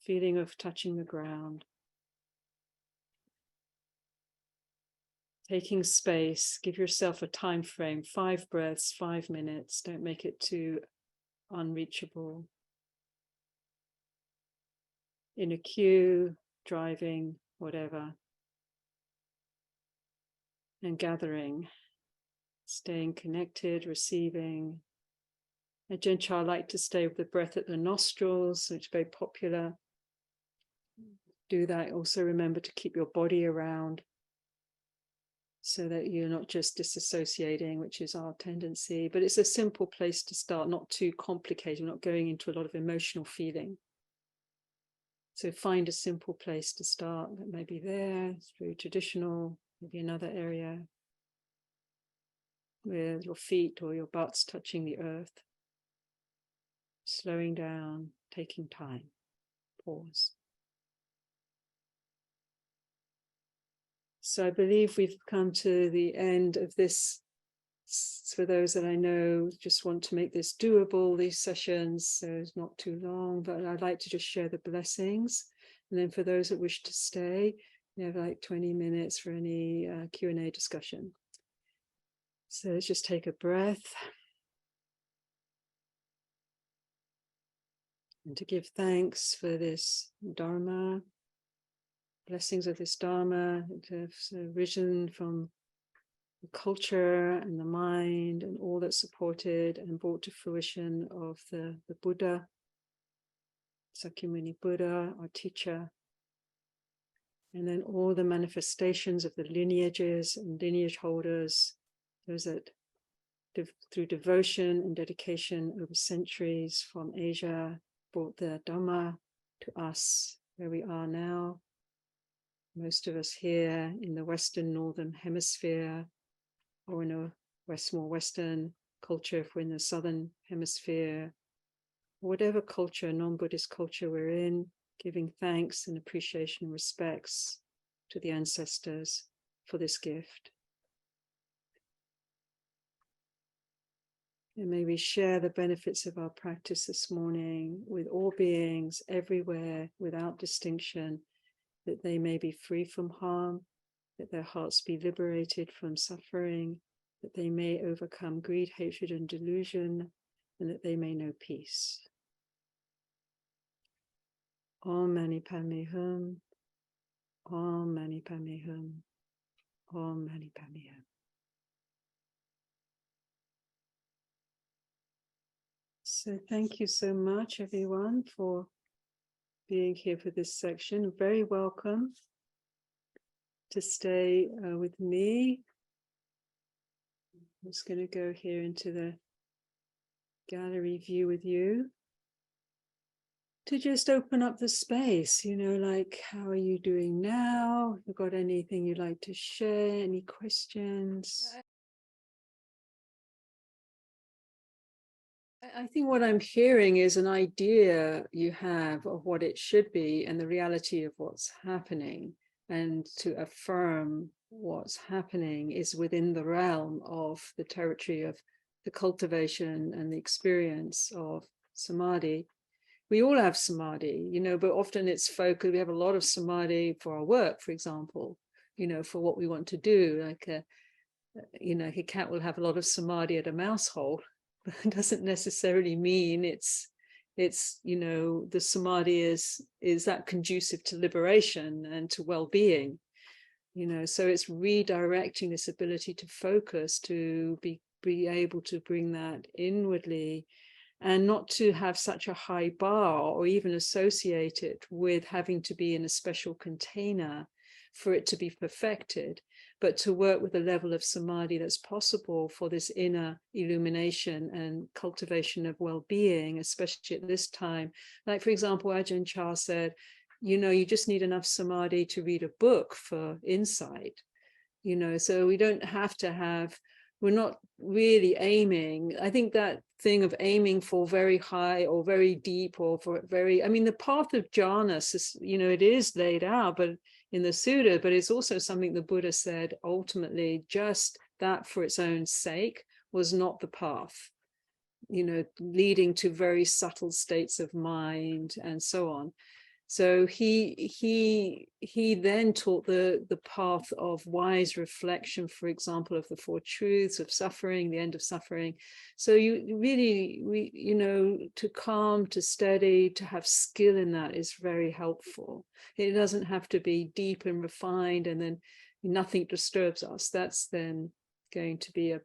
feeling of touching the ground. Taking space, give yourself a time frame, 5 breaths, 5 minutes. Don't make it too unreachable. In a queue, driving, whatever. And gathering, staying connected, receiving. Ajahn Chah liked to stay with the breath at the nostrils, which is very popular. Do that. Also remember to keep your body around, so that you're not just disassociating, which is our tendency, but it's a simple place to start, not too complicated, not going into a lot of emotional feeling. So find a simple place to start that may be there, it's very traditional, maybe another area with your feet or your butts touching the earth. Slowing down, taking time, pause. So I believe we've come to the end of this. For those that I know just want to make this doable, these sessions, so it's not too long, but I'd like to just share the blessings. And then for those that wish to stay, we have like 20 minutes for any Q&A discussion. So let's just take a breath. And to give thanks for this Dharma, blessings of this Dharma, that have arisen from the culture and the mind and all that supported and brought to fruition of the Buddha, Sakyamuni Buddha, our teacher, and then all the manifestations of the lineages and lineage holders, those that through devotion and dedication over centuries from Asia brought the Dhamma to us where we are now. Most of us here in the Western Northern Hemisphere, or in a more Western culture, if we're in the Southern Hemisphere, whatever culture, non-Buddhist culture we're in, giving thanks and appreciation and respects to the ancestors for this gift. And may we share the benefits of our practice this morning with all beings everywhere without distinction, that they may be free from harm, that their hearts be liberated from suffering, that they may overcome greed, hatred, and delusion, and that they may know peace. Om Mani Padme Hum. Om Mani Padme Hum. Om Mani Padme Hum. So thank you so much, everyone, for being here for this section. Very welcome to stay with me. I'm just going to go here into the gallery view with you to just open up the space, like, how are you doing now? You got anything you'd like to share? Any questions? I think what I'm hearing is an idea you have of what it should be and the reality of what's happening. And to affirm what's happening is within the realm of the territory of the cultivation and the experience of samadhi. We all have samadhi, but often it's focused. We have a lot of samadhi for our work, for example, for what we want to do. Like, a cat will have a lot of samadhi at a mouse hole. It doesn't necessarily mean it's the samadhi is that conducive to liberation and to well-being, so it's redirecting this ability to focus, to be able to bring that inwardly, and not to have such a high bar or even associate it with having to be in a special container for it to be perfected, but to work with a level of samadhi that's possible for this inner illumination and cultivation of well-being, especially at this time. Like, for example, Ajahn Chah said, you just need enough samadhi to read a book for insight, so we don't have to have, we're not really aiming. I think that thing of aiming for very high or very deep or for very, the path of jhanas is, it is laid out, but in the Sutta, but it's also something the Buddha said, ultimately, just that for its own sake was not the path, leading to very subtle states of mind and so on. So he then taught the path of wise reflection, for example, of the four truths of suffering, the end of suffering. So you really, to calm, to steady, to have skill in that is very helpful. It doesn't have to be deep and refined and then nothing disturbs us. That's then going to be a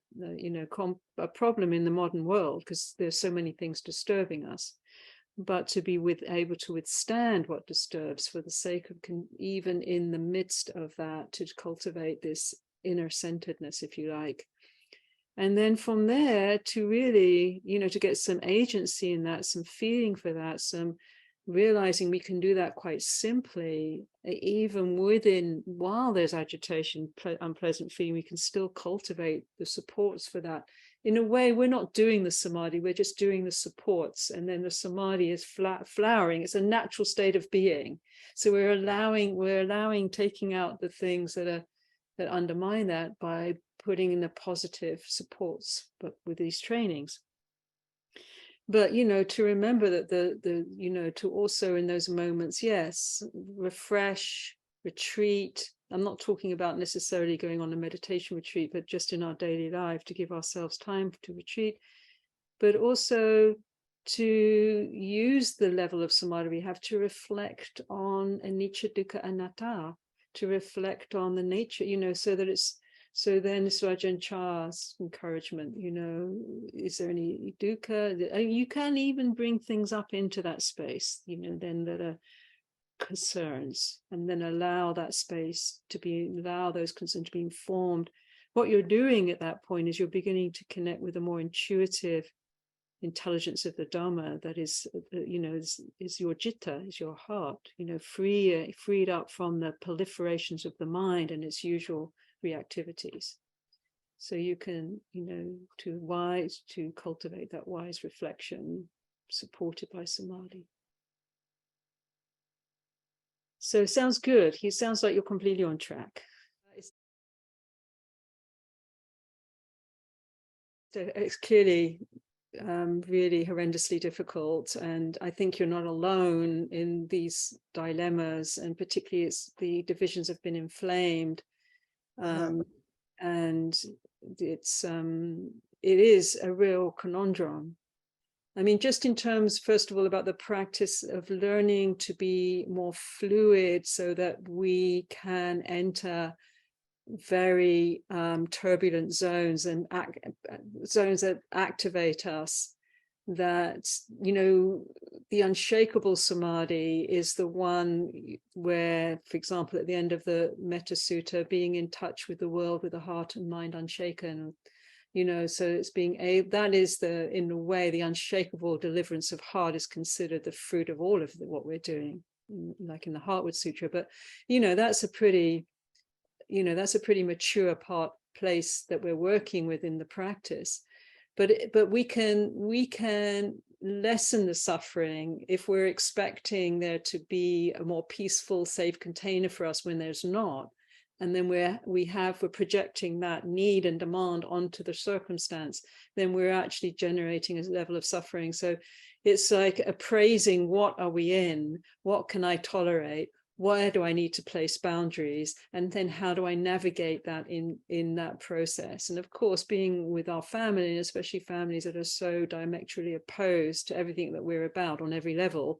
problem in the modern world, because there's so many things disturbing us. But to be able to withstand what disturbs for the sake of, even in the midst of that, to cultivate this inner centeredness, if you like. And then from there to really, to get some agency in that, some feeling for that, some realizing we can do that quite simply, even while there's agitation, unpleasant feeling, we can still cultivate the supports for that. In a way, we're not doing the samadhi, we're just doing the supports, and then the samadhi is flowering. It's a natural state of being. So we're allowing taking out the things that undermine that by putting in the positive supports, but with these trainings. But to remember that to also in those moments, yes, refresh, retreat. I'm not talking about necessarily going on a meditation retreat, but just in our daily life to give ourselves time to retreat, but also to use the level of samadhi we have to reflect on anicca, dukkha, anatta, to reflect on the nature, so that it's, so then Ajahn Chah's encouragement, is there any dukkha? You can even bring things up into that space, then that are concerns, and then allow that space allow those concerns to be informed. What you're doing at that point is you're beginning to connect with a more intuitive intelligence of the Dharma that is, is your citta, is your heart, freed up from the proliferations of the mind and its usual reactivities. So you can, to cultivate that wise reflection supported by samadhi. So sounds good. He sounds like you're completely on track. It's clearly really horrendously difficult, and I think you're not alone in these dilemmas, and particularly it's the divisions have been inflamed, and it is a real conundrum. I mean, just in terms, first of all, about the practice of learning to be more fluid so that we can enter very turbulent zones and zones that activate us, that, you know, the unshakable samadhi is the one where, for example, at the end of the Metta Sutta, being in touch with the world with the heart and mind unshaken, you know, so it's being that is the, in a way, the unshakable deliverance of heart is considered the fruit of all of what we're doing, like in the Heartwood Sutra. But, you know, that's a pretty, you know, that's a pretty mature place that we're working with in the practice. But we can lessen the suffering if we're expecting there to be a more peaceful, safe container for us when there's not. And then we're projecting that need and demand onto the circumstance, then we're actually generating a level of suffering. So it's like appraising, what are we in? What can I tolerate? Where do I need to place boundaries? And then how do I navigate that in that process? And of course, being with our family, and especially families that are so diametrically opposed to everything that we're about on every level,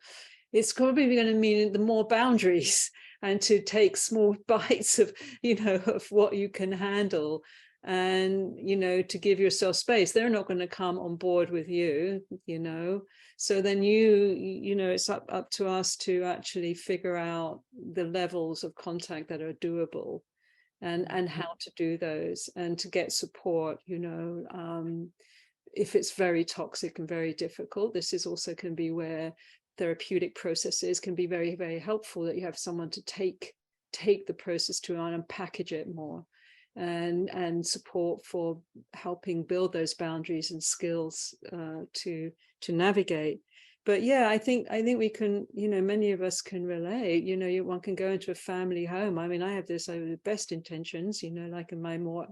it's probably going to mean the more boundaries and to take small bites of, you know, of what you can handle, and, you know, to give yourself space. They're not going to come on board with you, you know. So then you know, it's up to us to actually figure out the levels of contact that are doable, and how to do those, and to get support, you know. If it's very toxic and very difficult, this is also can be where therapeutic processes can be very, very helpful, that you have someone to take the process to and package it more, and support for helping build those boundaries and skills to navigate. But yeah, I think we can, you know, many of us can relate. You know, one can go into a family home. I mean, I have the best intentions, you know, like in my more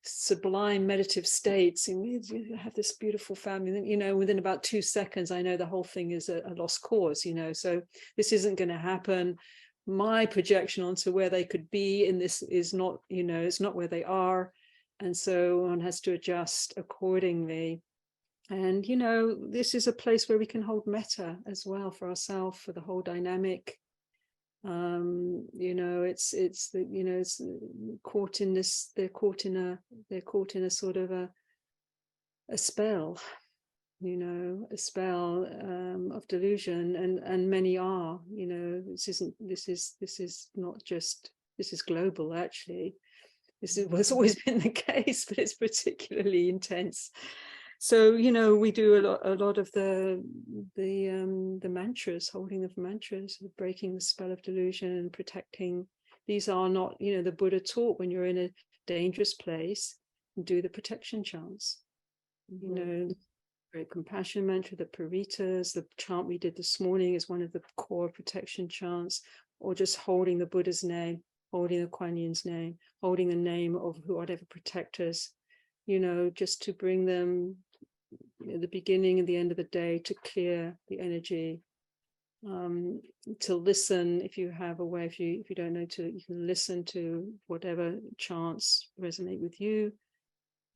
sublime meditative states, and you have this beautiful family, you know, within about 2 seconds I know the whole thing is a lost cause, you know. So this isn't going to happen. My projection onto where they could be in this is not, you know, it's not where they are, and so one has to adjust accordingly. And, you know, this is a place where we can hold metta as well for ourselves, for the whole dynamic. You know, it's the, you know, it's caught in this, they're caught in a sort of a spell, you know, a spell of delusion, and many are, you know. This is not just, this is global, actually. This is what's always been the case, but it's particularly intense. So, you know, we do a lot of the mantras, holding of mantras, breaking the spell of delusion and protecting. These are not, you know, the Buddha taught when you're in a dangerous place, do the protection chants. You know, the great compassion mantra, the paritas, the chant we did this morning is one of the core protection chants, or just holding the Buddha's name, holding the Kuan Yin's name, holding the name of whatever protectors, you know, just to bring them at the beginning and the end of the day, to clear the energy, to listen, if you have a way, if you don't know, you can listen to whatever chants resonate with you,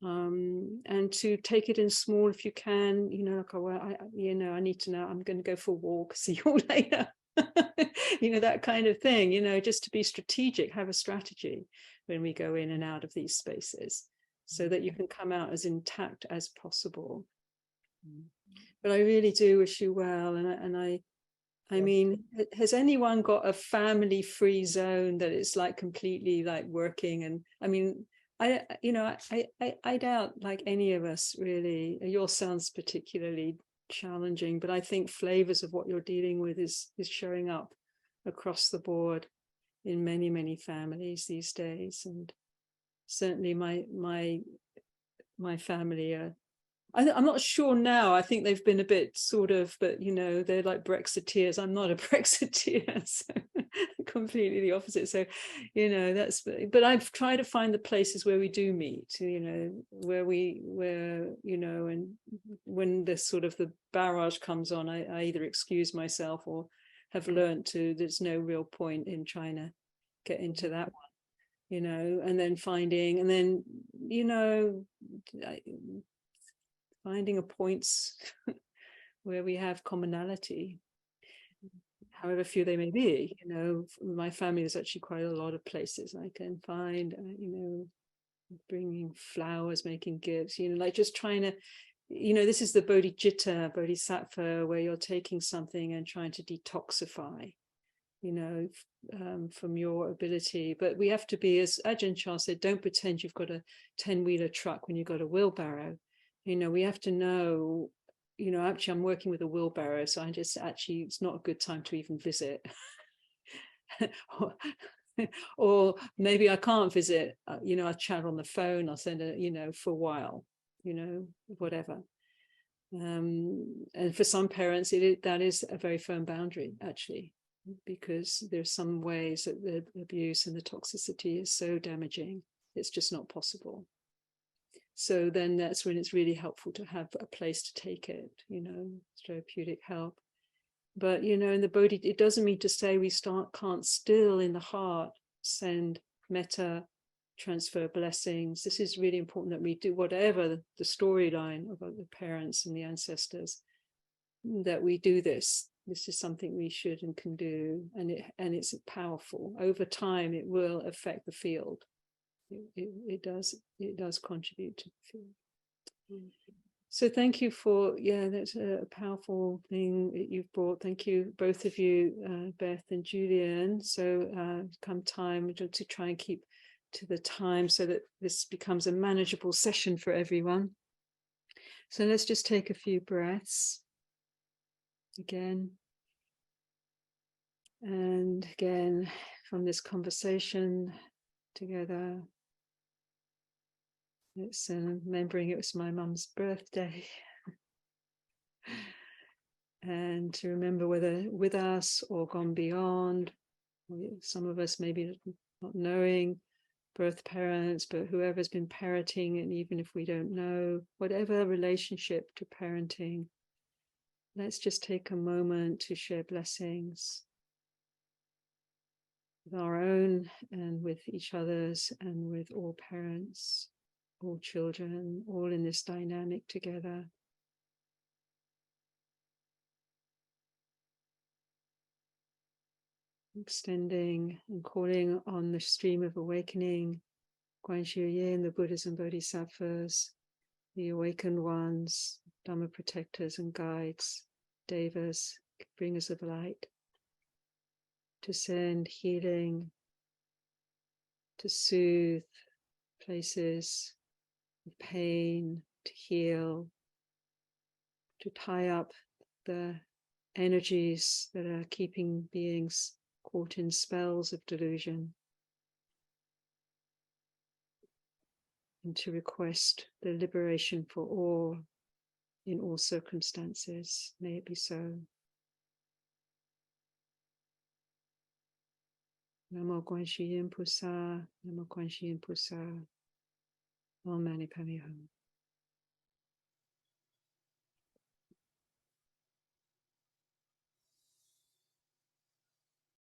and to take it in small if you can, you know, like, oh, well, you know, I need to know, I'm going to go for a walk, see you all later. You know, that kind of thing, you know, just to be strategic, have a strategy when we go in and out of these spaces, so that you can come out as intact as possible. But I really do wish you well, and I mean, has anyone got a family-free zone that it's like completely like working? And I mean, I doubt, like, any of us really. Yours sounds particularly challenging, but I think flavors of what you're dealing with is showing up across the board in many, many families these days. And certainly my family are, I'm not sure now. I think they've been a bit sort of, but, you know, they're like Brexiteers. I'm not a Brexiteer, so completely the opposite. So, you know, but I've tried to find the places where we do meet, you know, where, you know, and when this sort of the barrage comes on, I either excuse myself or have learned to, there's no real point in trying to get into that one, you know, and then you know, finding a points where we have commonality. however few they may be. You know, my family is actually quite a lot of places I can find, you know, bringing flowers, making gifts, you know, like just trying to, you know, this is the bodhisattva, where you're taking something and trying to detoxify, you know, from your ability. But we have to be, as Ajahn Chah said, don't pretend you've got a 10-wheeler truck when you've got a wheelbarrow. You know, we have to know, you know, actually I'm working with a wheelbarrow, so I just actually, it's not a good time to even visit. Or maybe I can't visit, you know, I'll chat on the phone, I'll send a, you know, for a while, you know, whatever. And for some parents, that is a very firm boundary, actually, because there's some ways that the abuse and the toxicity is so damaging, it's just not possible. So then that's when it's really helpful to have a place to take it, you know, therapeutic help. But, you know, in the Bodhi, it doesn't mean to say we can't still in the heart send metta, transfer blessings. This is really important, that we do whatever the storyline about the parents and the ancestors, that we do this. This is something we should and can do, and it's powerful. Over time, it will affect the field. It does contribute to the field. So thank you for, that's a powerful thing that you've brought. Thank you, both of you, Beth and Julian. So come time to try and keep to the time so that this becomes a manageable session for everyone. So let's just take a few breaths again. And again, from this conversation together, it's remembering it was my mum's birthday. And to remember, whether with us or gone beyond, some of us maybe not knowing birth parents, but whoever's been parenting, and even if we don't know, whatever relationship to parenting, let's just take a moment to share blessings with our own and with each other's and with all parents, all children, all in this dynamic together. Extending and calling on the stream of awakening, Guanxu Yin, the Buddhas and Bodhisattvas, the awakened ones, Dharma protectors and guides, devas, bringers of light, to send healing, to soothe places of pain, to heal, to tie up the energies that are keeping beings caught in spells of delusion, and to request the liberation for all in all circumstances. May it be so. Namo Guanxu Yin Pusa, Namo Guanxu Yin Pusa, Om Mani Padme Hum.